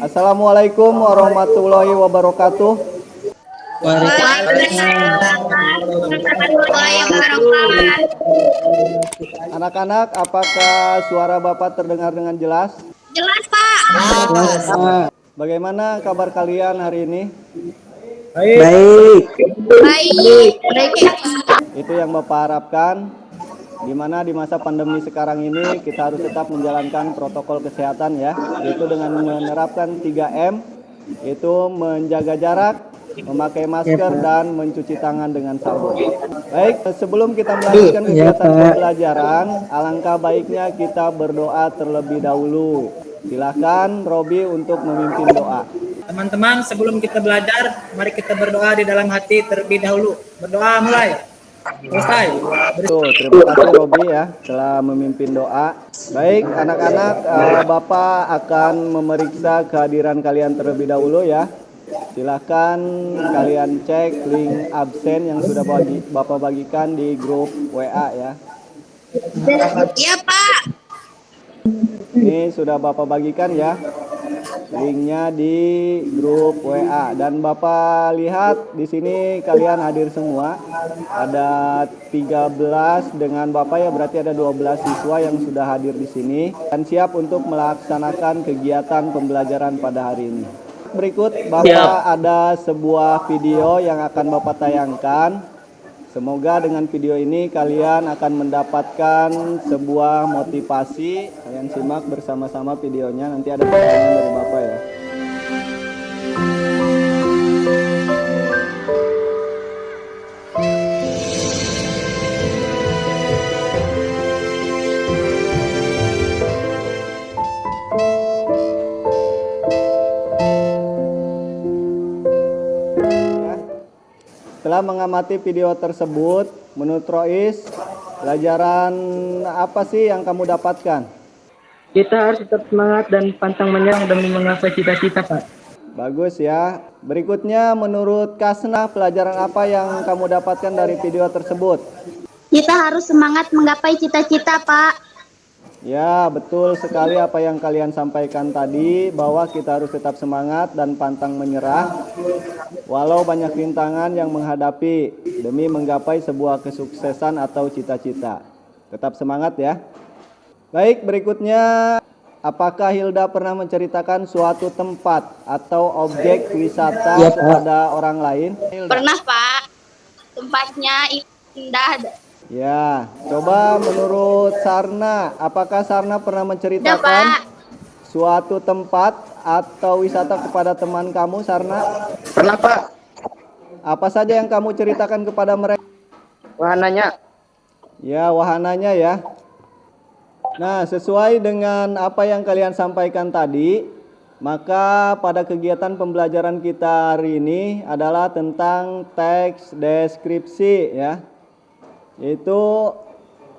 Assalamualaikum warahmatullahi wabarakatuh. Waalaikumsalam warahmatullahi wabarakatuh. Anak-anak, apakah suara Bapak terdengar dengan jelas? Jelas, Pak. Bagaimana kabar kalian hari ini? Baik. Baik. Itu yang Bapak harapkan, di mana di masa pandemi sekarang ini kita harus tetap menjalankan protokol kesehatan ya, yaitu dengan menerapkan 3M, yaitu menjaga jarak, memakai masker, dan mencuci tangan dengan sabun. Baik, sebelum kita melanjutkan kegiatan pembelajaran, alangkah baiknya kita berdoa terlebih dahulu. Silakan Robi untuk memimpin doa. Teman-teman, sebelum kita belajar, mari kita berdoa di dalam hati terlebih dahulu. Berdoa mulai. Selesai. Tuh, terima kasih Robi ya telah memimpin doa. Baik, anak-anak, Bapak akan memeriksa kehadiran kalian terlebih dahulu ya. Silahkan kalian cek link absen yang sudah Bapak bagikan di grup WA ya. Iya, Pak. Ini sudah Bapak bagikan ya. Linknya di grup WA, dan Bapak lihat di sini kalian hadir semua. Ada 13 dengan Bapak ya, berarti ada 12 siswa yang sudah hadir di sini dan siap untuk melaksanakan kegiatan pembelajaran pada hari ini. Berikut Bapak ada sebuah video yang akan Bapak tayangkan. Semoga dengan video ini kalian akan mendapatkan sebuah motivasi. Kalian simak bersama-sama videonya, nanti ada pertanyaan dari Bapak ya. Setelah mengamati video tersebut, menurut Rois, pelajaran apa sih yang kamu dapatkan? Kita harus tetap semangat dan pantang menyerah demi menggapai cita-cita, Pak. Bagus ya. Berikutnya, menurut Kasna, pelajaran apa yang kamu dapatkan dari video tersebut? Kita harus semangat menggapai cita-cita, Pak. Ya, betul sekali apa yang kalian sampaikan tadi, bahwa kita harus tetap semangat dan pantang menyerah walau banyak rintangan yang menghadapi demi menggapai sebuah kesuksesan atau cita-cita. Tetap semangat ya. Baik, berikutnya, apakah Hilda pernah menceritakan suatu tempat atau objek wisata kepada orang lain? Hilda? Pernah, Pak. Tempatnya indah. Ya, coba menurut Sarna, apakah Sarna pernah menceritakan suatu tempat atau wisata kepada teman kamu, Sarna? Pernah, Pak. Apa saja yang kamu ceritakan kepada mereka? Wahananya. Ya, wahananya ya. Nah, sesuai dengan apa yang kalian sampaikan tadi, maka pada kegiatan pembelajaran kita hari ini adalah tentang teks deskripsi ya. Yaitu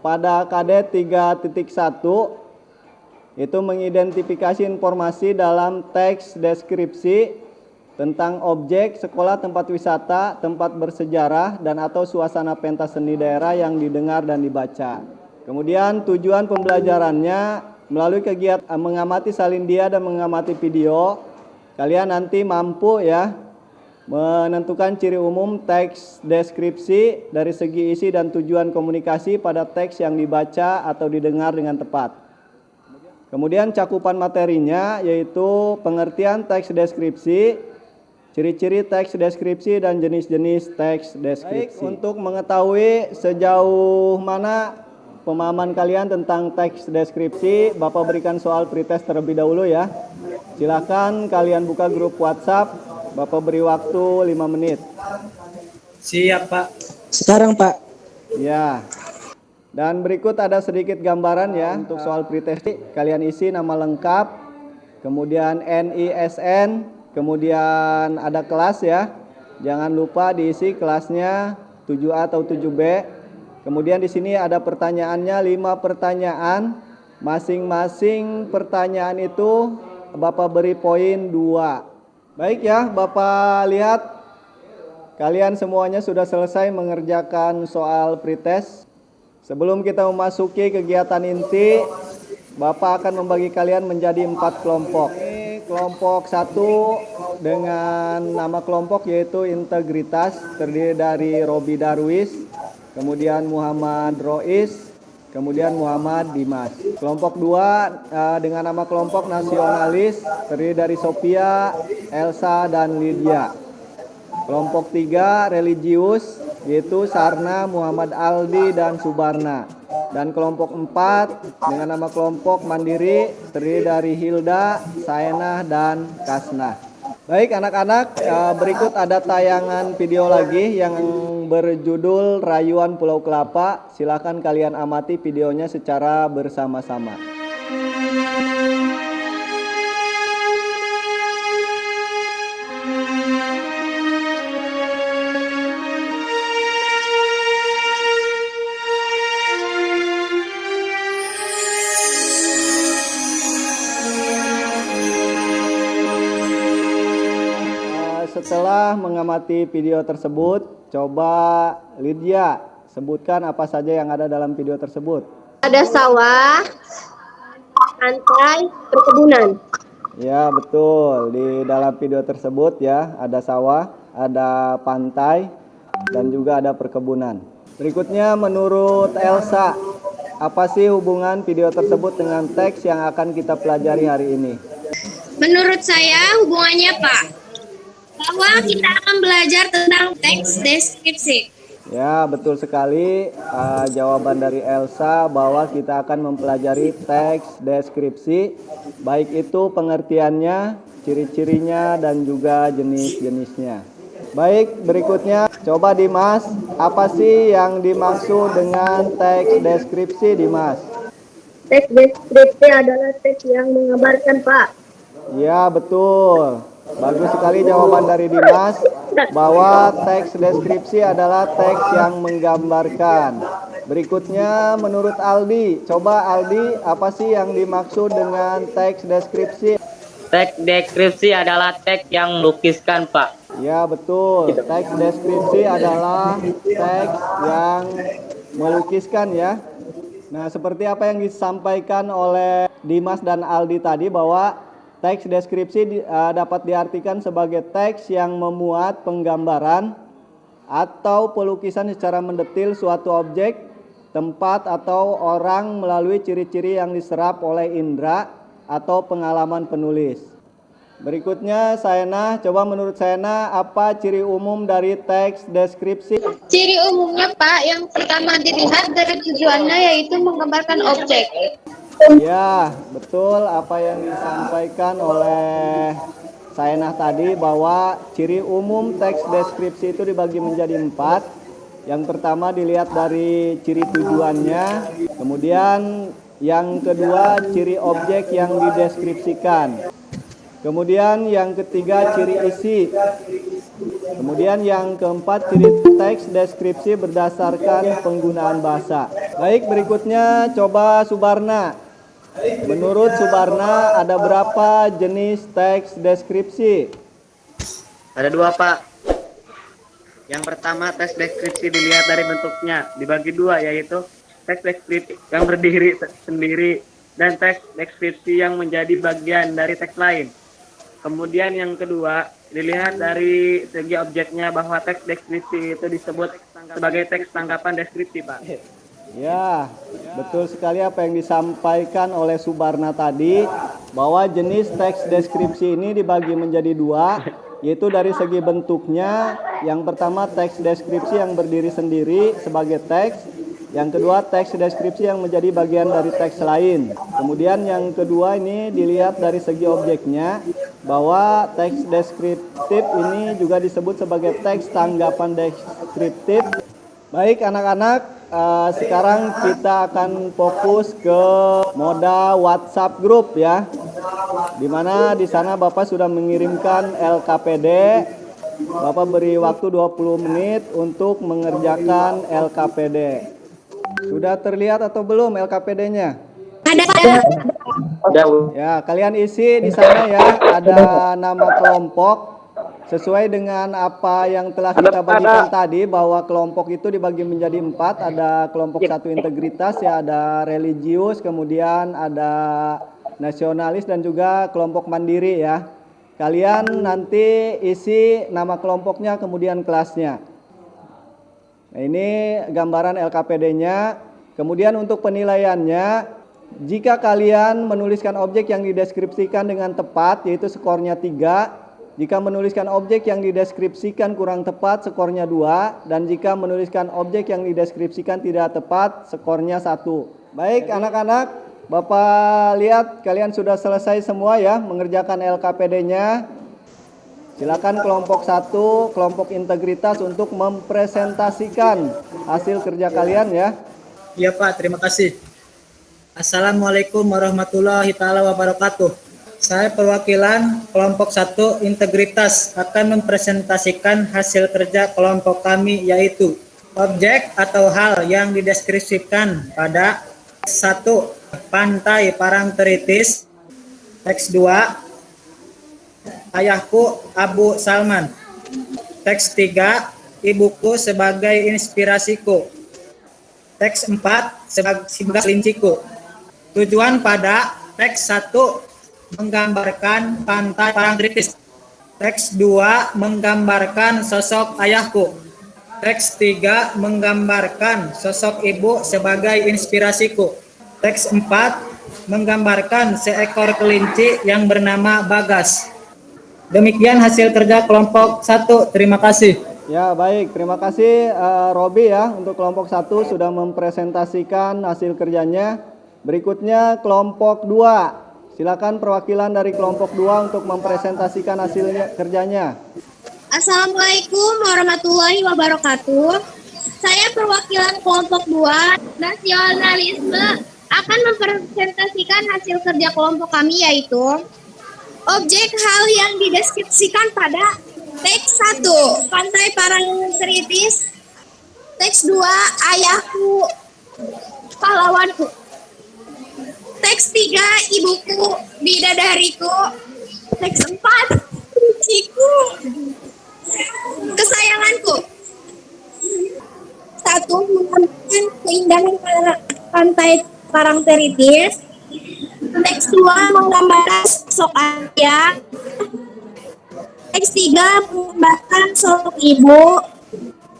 pada KD 3.1 itu mengidentifikasi informasi dalam teks deskripsi tentang objek, sekolah, tempat wisata, tempat bersejarah, dan atau suasana pentas seni daerah yang didengar dan dibaca. Kemudian tujuan pembelajarannya melalui kegiatan mengamati salin dia dan mengamati video, kalian nanti mampu ya menentukan ciri umum teks deskripsi dari segi isi dan tujuan komunikasi pada teks yang dibaca atau didengar dengan tepat. Kemudian cakupan materinya yaitu pengertian teks deskripsi, ciri-ciri teks deskripsi, dan jenis-jenis teks deskripsi. Baik, untuk mengetahui sejauh mana pemahaman kalian tentang teks deskripsi, Bapak berikan soal pretest terlebih dahulu ya. Silakan kalian buka grup WhatsApp. Bapak beri waktu 5 menit. Siap, Pak. Sekarang, Pak. Ya. Dan berikut ada sedikit gambaran ya untuk soal pretest. Kalian isi nama lengkap, kemudian NISN, kemudian ada kelas ya. Jangan lupa diisi kelasnya 7A atau 7B. Kemudian di sini ada pertanyaannya 5 pertanyaan. Masing-masing pertanyaan itu Bapak beri poin 2. Baik ya, Bapak lihat kalian semuanya sudah selesai mengerjakan soal pretest. Sebelum kita memasuki kegiatan inti, Bapak akan membagi kalian menjadi 4 kelompok. kelompok satu dengan nama kelompok yaitu integritas, terdiri dari Robi Darwis, kemudian Muhammad Rois, kemudian Muhammad Dimas. Kelompok 2 dengan nama kelompok nasionalis, terdiri dari Sophia, Elsa, dan Lydia. Kelompok 3 religius, yaitu Sarna, Muhammad Aldi, dan Subarna. Dan kelompok 4 dengan nama kelompok mandiri, terdiri dari Hilda, Saenah, dan Kasnah. Baik anak-anak, berikut ada tayangan video lagi yang berjudul Rayuan Pulau Kelapa. Silakan kalian amati videonya secara bersama-sama. Setelah mengamati video tersebut, coba Lydia sebutkan apa saja yang ada dalam video tersebut. Ada sawah, pantai, perkebunan. Ya, betul. Di dalam video tersebut ya, ada sawah, ada pantai, dan juga ada perkebunan. Berikutnya menurut Elsa, apa sih hubungan video tersebut dengan teks yang akan kita pelajari hari ini? Menurut saya hubungannya Pak, bahwa kita akan belajar tentang teks deskripsi. Ya, betul sekali. Jawaban dari Elsa bahwa kita akan mempelajari teks deskripsi, baik itu pengertiannya, ciri-cirinya, dan juga jenis-jenisnya. Baik, berikutnya coba Dimas, apa sih yang dimaksud dengan teks deskripsi, Dimas? Teks deskripsi adalah teks yang menggambarkan Pak. Ya, betul. Bagus sekali jawaban dari Dimas bahwa teks deskripsi adalah teks yang menggambarkan. Berikutnya menurut Aldi, coba Aldi, apa sih yang dimaksud dengan teks deskripsi? Teks deskripsi adalah teks yang melukiskan, Pak. Ya, betul. Teks deskripsi adalah teks yang melukiskan ya. Nah, seperti apa yang disampaikan oleh Dimas dan Aldi tadi bahwa teks deskripsi dapat diartikan sebagai teks yang memuat penggambaran atau pelukisan secara mendetil suatu objek, tempat, atau orang melalui ciri-ciri yang diserap oleh indera atau pengalaman penulis. Berikutnya, Saena, coba menurut Saena apa ciri umum dari teks deskripsi? Ciri umumnya Pak yang pertama dilihat dari tujuannya yaitu menggambarkan objek. Ya, betul apa yang disampaikan oleh Saenah tadi bahwa ciri umum teks deskripsi itu dibagi menjadi 4. Yang pertama dilihat dari ciri tujuannya, kemudian yang kedua ciri objek yang dideskripsikan, kemudian yang ketiga ciri isi, kemudian yang keempat ciri teks deskripsi berdasarkan penggunaan bahasa. Baik, berikutnya coba Subarna. Menurut Subarna ada berapa jenis teks deskripsi? Ada 2, Pak. Yang pertama, teks deskripsi dilihat dari bentuknya, dibagi 2, yaitu teks deskripsi yang berdiri sendiri dan teks deskripsi yang menjadi bagian dari teks lain. Kemudian yang kedua, dilihat dari segi objeknya bahwa teks deskripsi itu disebut sebagai teks tanggapan deskripsi, Pak. Ya, betul sekali apa yang disampaikan oleh Subarna tadi, bahwa jenis teks deskripsi ini dibagi menjadi 2, yaitu dari segi bentuknya. Yang pertama teks deskripsi yang berdiri sendiri sebagai teks, yang kedua teks deskripsi yang menjadi bagian dari teks lain. Kemudian yang kedua ini dilihat dari segi objeknya, bahwa teks deskriptif ini juga disebut sebagai teks tanggapan deskriptif. Baik anak-anak, sekarang kita akan fokus ke moda WhatsApp grup ya, dimana di sana Bapak sudah mengirimkan LKPD. Bapak beri waktu 20 menit untuk mengerjakan LKPD. Sudah terlihat atau belum LKPD-nya? Ada. Ya, kalian isi di sana ya, ada nama kelompok sesuai dengan apa yang telah kita bagikan tadi, bahwa kelompok itu dibagi menjadi 4. Ada kelompok 1 integritas ya, ada religius, kemudian ada nasionalis dan juga kelompok mandiri ya. Kalian nanti isi nama kelompoknya kemudian kelasnya. Nah, ini gambaran LKPD-nya. Kemudian untuk penilaiannya, jika kalian menuliskan objek yang dideskripsikan dengan tepat, yaitu skornya 3. Jika menuliskan objek yang dideskripsikan kurang tepat, skornya 2. Dan jika menuliskan objek yang dideskripsikan tidak tepat, skornya 1. Baik anak-anak, Bapak lihat kalian sudah selesai semua ya mengerjakan LKPD-nya. Silakan kelompok 1, kelompok integritas untuk mempresentasikan hasil kerja kalian ya. Iya Pak, terima kasih. Assalamualaikum warahmatullahi taala wabarakatuh. Saya perwakilan kelompok 1 integritas akan mempresentasikan hasil kerja kelompok kami, yaitu objek atau hal yang dideskripsikan pada 1. Pantai Parangtritis. Teks 2. Ayahku Abu Salman. Teks 3. Ibuku sebagai inspirasiku. Teks 4. Sebagai linciku. Tujuan pada teks 1 menggambarkan pantai Parangtritis. Teks 2 menggambarkan sosok ayahku. Teks 3 menggambarkan sosok ibu sebagai inspirasiku. Teks 4 menggambarkan seekor kelinci yang bernama Bagas. Demikian hasil kerja kelompok 1. Terima kasih. Ya baik, terima kasih Robi ya untuk kelompok 1 sudah mempresentasikan hasil kerjanya. Berikutnya kelompok 2. Silakan perwakilan dari kelompok 2 untuk mempresentasikan hasil kerjanya. Assalamualaikum warahmatullahi wabarakatuh. Saya perwakilan kelompok 2 nasionalisme akan mempresentasikan hasil kerja kelompok kami, yaitu objek hal yang dideskripsikan pada teks 1 Pantai Parangtritis, teks 2 Ayahku Pahlawanku, teks 3 Ibuku Bidadariku, teks 4 Kunciku Kesayanganku. 1. Mengamankan keindahan pantai Parangtritis. Teks 2 menggambarkan sosok ayah. Teks 3 menggambarkan sosok ibu.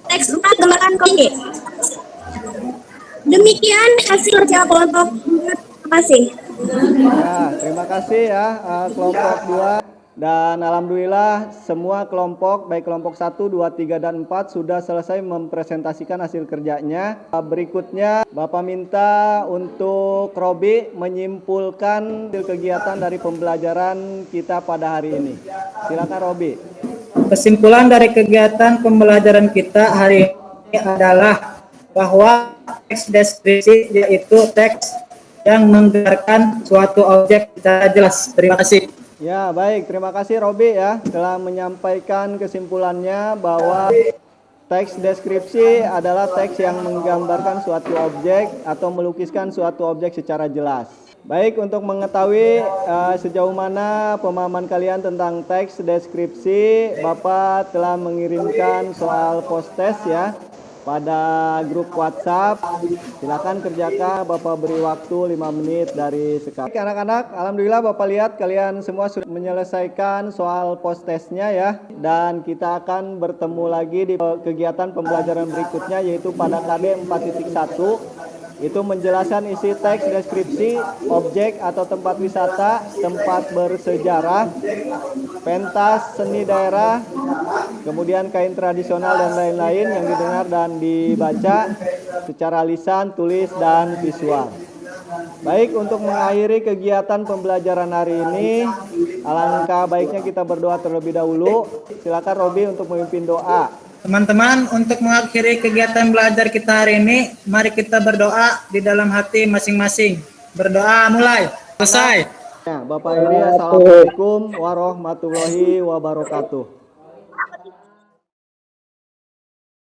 Teks 4 menggambarkan kelinci. Demikian hasil kerja kelompok. Terima kasih. Ya, terima kasih ya kelompok 2. Dan alhamdulillah semua kelompok baik kelompok 1, 2, 3 dan 4 sudah selesai mempresentasikan hasil kerjanya. Berikutnya Bapak minta untuk Robi menyimpulkan hasil kegiatan dari pembelajaran kita pada hari ini. Silakan Robi. Kesimpulan dari kegiatan pembelajaran kita hari ini adalah bahwa teks deskripsi yaitu teks yang menggambarkan suatu objek secara jelas. Terima kasih. Ya baik, terima kasih Robi ya telah menyampaikan kesimpulannya bahwa teks deskripsi adalah teks yang menggambarkan suatu objek atau melukiskan suatu objek secara jelas. Baik, untuk mengetahui sejauh mana pemahaman kalian tentang teks deskripsi, Bapak telah mengirimkan soal post-test ya pada grup WhatsApp. Silakan kerjakan, Bapak beri waktu 5 menit dari sekarang. Oke, anak-anak, alhamdulillah Bapak lihat kalian semua sudah menyelesaikan soal post-testnya ya. Dan kita akan bertemu lagi di kegiatan pembelajaran berikutnya, yaitu pada KD 4.1. Itu menjelaskan isi teks deskripsi, objek atau tempat wisata, tempat bersejarah, pentas seni daerah, kemudian kain tradisional dan lain-lain yang didengar dan dibaca secara lisan, tulis, dan visual. Baik, untuk mengakhiri kegiatan pembelajaran hari ini, alangkah baiknya kita berdoa terlebih dahulu. Silakan Robi untuk memimpin doa. Teman-teman, untuk mengakhiri kegiatan belajar kita hari ini, mari kita berdoa di dalam hati masing-masing. Berdoa mulai. Selesai. Ya, Bapak Iri, assalamualaikum warahmatullahi wabarakatuh.